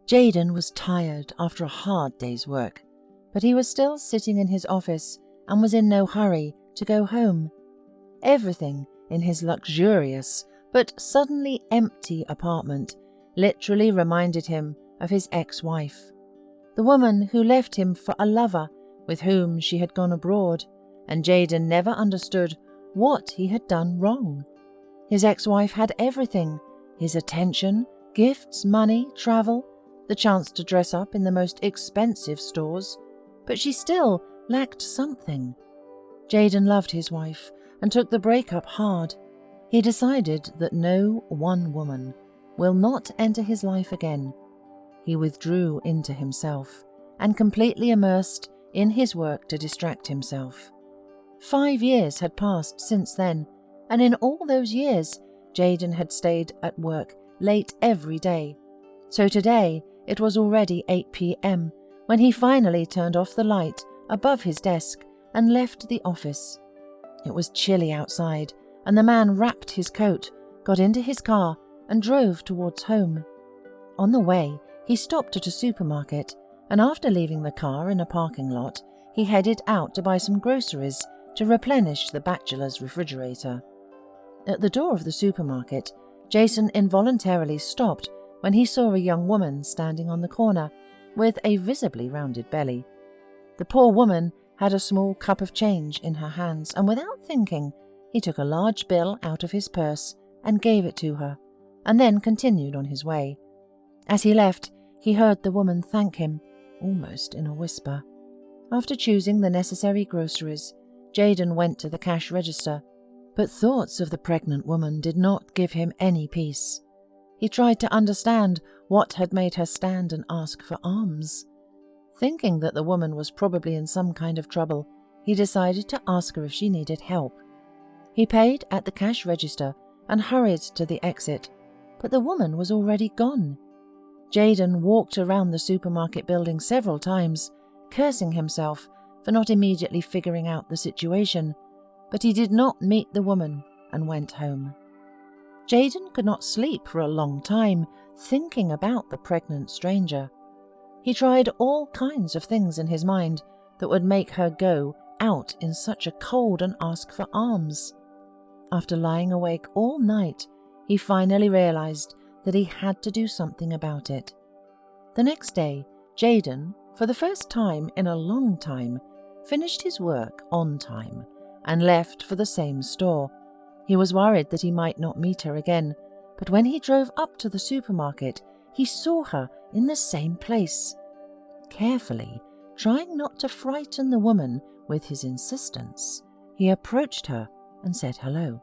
Jayden was tired after a hard day's work, but he was still sitting in his office and was in no hurry to go home. Everything in his luxurious but suddenly empty apartment literally reminded him of his ex-wife, the woman who left him for a lover with whom she had gone abroad, and Jayden never understood what he had done wrong. His ex-wife had everything: his attention, gifts, money, travel, the chance to dress up in the most expensive stores, but she still lacked something. Jayden loved his wife and took the breakup hard. He decided that no one woman will not enter his life again. He withdrew into himself and completely immersed in his work to distract himself. 5 years had passed since then, and in all those years, Jayden had stayed at work late every day. So today, it was already 8 p.m. when he finally turned off the light above his desk and left the office. It was chilly outside, and the man wrapped his coat, got into his car, and drove towards home. On the way, he stopped at a supermarket, and after leaving the car in a parking lot, he headed out to buy some groceries to replenish the bachelor's refrigerator. At the door of the supermarket, Jason involuntarily stopped when he saw a young woman standing on the corner with a visibly rounded belly. The poor woman had a small cup of change in her hands, and without thinking, he took a large bill out of his purse and gave it to her, and then continued on his way. As he left, he heard the woman thank him, almost in a whisper. After choosing the necessary groceries, Jayden went to the cash register, but thoughts of the pregnant woman did not give him any peace. He tried to understand what had made her stand and ask for alms. Thinking that the woman was probably in some kind of trouble, he decided to ask her if she needed help. He paid at the cash register and hurried to the exit, but the woman was already gone. Jayden walked around the supermarket building several times, cursing himself for not immediately figuring out the situation, but he did not meet the woman and went home. Jayden could not sleep for a long time, thinking about the pregnant stranger. He tried all kinds of things in his mind that would make her go out in such a cold and ask for alms. After lying awake all night, he finally realized that he had to do something about it. The next day, Jayden, for the first time in a long time, finished his work on time and left for the same store. He was worried that he might not meet her again, but when he drove up to the supermarket, he saw her in the same place. Carefully, trying not to frighten the woman with his insistence, he approached her and said hello.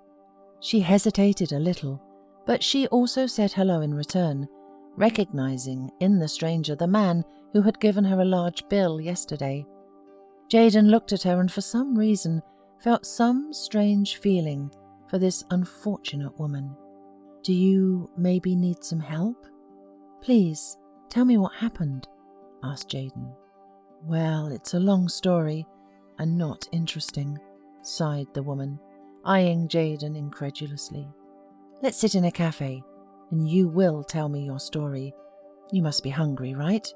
She hesitated a little, but she also said hello in return, recognizing in the stranger the man who had given her a large bill yesterday. Jayden looked at her and for some reason felt some strange feeling for this unfortunate woman. "Do you maybe need some help? Please, tell me what happened," asked Jayden. "Well, it's a long story and not interesting," sighed the woman, eyeing Jayden incredulously. "Let's sit in a cafe, and you will tell me your story. You must be hungry, right?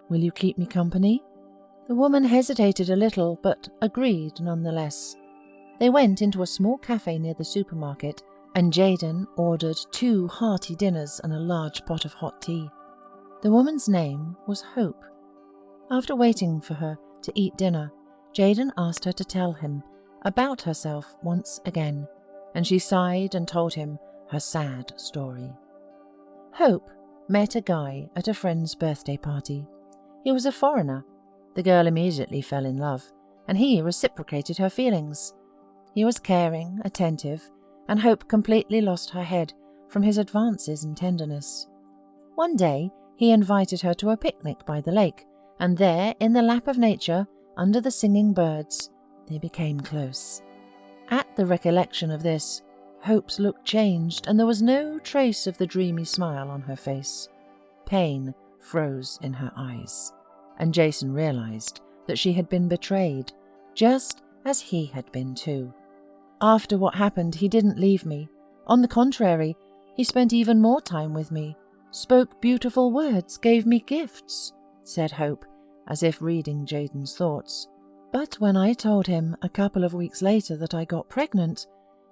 Will you keep me company?" The woman hesitated a little, but agreed nonetheless. They went into a small cafe near the supermarket, and Jayden ordered 2 hearty dinners and a large pot of hot tea. The woman's name was Hope. After waiting for her to eat dinner, Jayden asked her to tell him about herself once again, and she sighed and told him her sad story. Hope met a guy at a friend's birthday party. He was a foreigner. The girl immediately fell in love, and he reciprocated her feelings. He was caring, attentive, and Hope completely lost her head from his advances and tenderness. One day, he invited her to a picnic by the lake, and there, in the lap of nature, under the singing birds, they became close. At the recollection of this, Hope's look changed, and there was no trace of the dreamy smile on her face. Pain froze in her eyes, and Jason realized that she had been betrayed, just as he had been too. After what happened, he didn't leave me. On the contrary, he spent even more time with me, spoke beautiful words, gave me gifts," said Hope, as if reading Jayden's thoughts. "But when I told him a couple of weeks later that I got pregnant,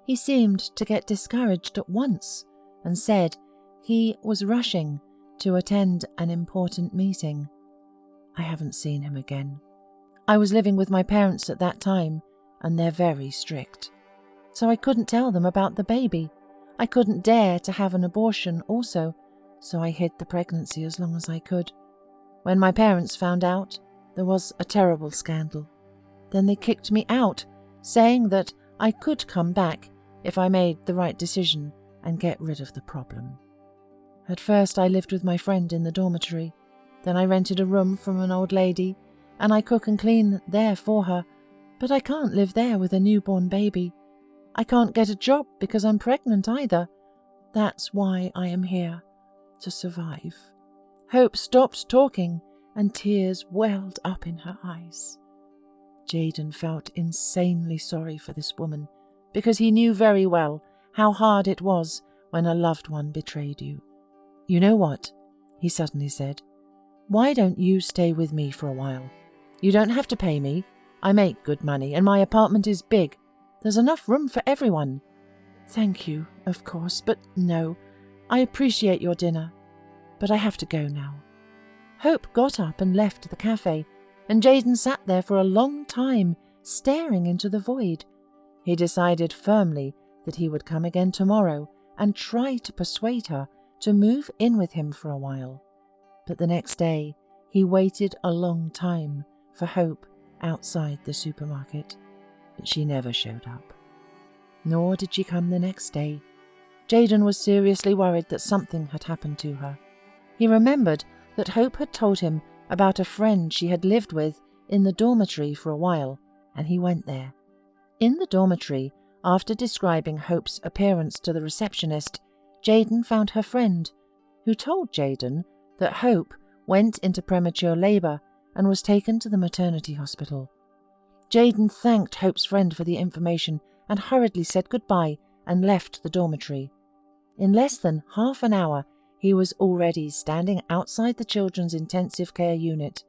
he seemed to get discouraged at once and said he was rushing to attend an important meeting. I haven't seen him again. I was living with my parents at that time, and they're very strict. So I couldn't tell them about the baby. I couldn't dare to have an abortion also, so I hid the pregnancy as long as I could. When my parents found out, there was a terrible scandal. Then they kicked me out, saying that I could come back if I made the right decision and get rid of the problem. At first I lived with my friend in the dormitory. Then I rented a room from an old lady, and I cook and clean there for her, but I can't live there with a newborn baby. I can't get a job because I'm pregnant either. That's why I am here, to survive." Hope stopped talking, and tears welled up in her eyes. Jayden felt insanely sorry for this woman, because he knew very well how hard it was when a loved one betrayed you. "You know what?" he suddenly said. "Why don't you stay with me for a while? You don't have to pay me. I make good money, and my apartment is big. There's enough room for everyone." "Thank you, of course, but no. I appreciate your dinner, but I have to go now." Hope got up and left the cafe, and Jayden sat there for a long time, staring into the void. He decided firmly that he would come again tomorrow and try to persuade her to move in with him for a while. But the next day, he waited a long time for Hope outside the supermarket, but she never showed up. Nor did she come the next day. Jayden was seriously worried that something had happened to her. He remembered that Hope had told him about a friend she had lived with in the dormitory for a while, and he went there. In the dormitory, after describing Hope's appearance to the receptionist, Jayden found her friend, who told Jayden that Hope went into premature labour and was taken to the maternity hospital. Jayden thanked Hope's friend for the information and hurriedly said goodbye and left the dormitory. In less than half an hour, he was already standing outside the children's intensive care unit.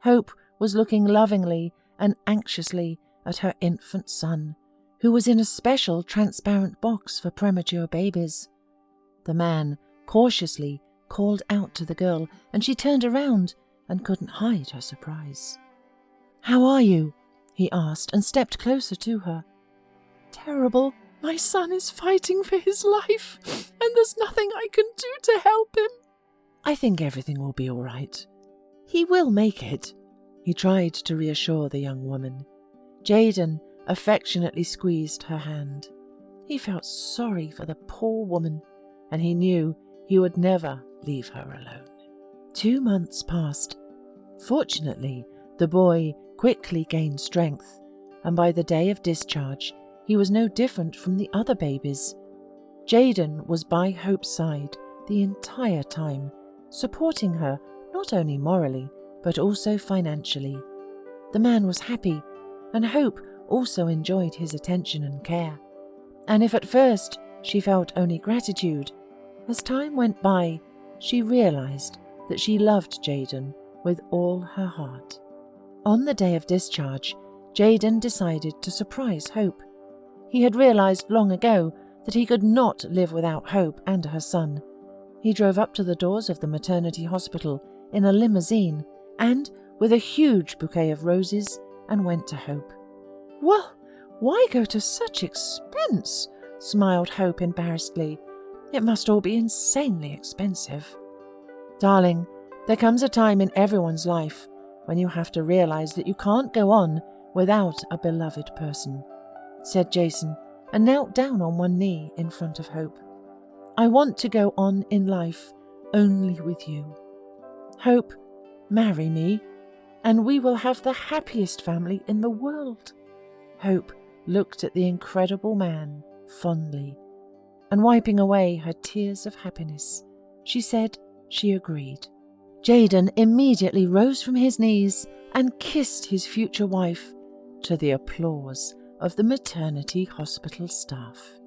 Hope was looking lovingly and anxiously at her infant son, who was in a special transparent box for premature babies. The man cautiously called out to the girl, and she turned around and couldn't hide her surprise. "How are you?" he asked, and stepped closer to her. "Terrible. My son is fighting for his life, and there's nothing I can do to help him." "I think everything will be all right. He will make it." He tried to reassure the young woman. Jayden affectionately squeezed her hand. He felt sorry for the poor woman, and he knew he would never leave her alone. 2 months passed. Fortunately, the boy quickly gained strength, and by the day of discharge, he was no different from the other babies. Jayden was by Hope's side the entire time, supporting her not only morally, but also financially. The man was happy, and Hope also enjoyed his attention and care. And if at first she felt only gratitude, as time went by, she realized that she loved Jayden with all her heart. On the day of discharge, Jayden decided to surprise Hope. He had realized long ago that he could not live without Hope and her son. He drove up to the doors of the maternity hospital in a limousine and with a huge bouquet of roses and went to Hope. "Well, why go to such expense?" smiled Hope embarrassedly. "It must all be insanely expensive." "Darling, there comes a time in everyone's life when you have to realize that you can't go on without a beloved person," said Jason, and knelt down on one knee in front of Hope. "I want to go on in life only with you. Hope, marry me, and we will have the happiest family in the world." Hope looked at the incredible man fondly, and wiping away her tears of happiness, she said she agreed. Jayden immediately rose from his knees and kissed his future wife, to the applause of the maternity hospital staff.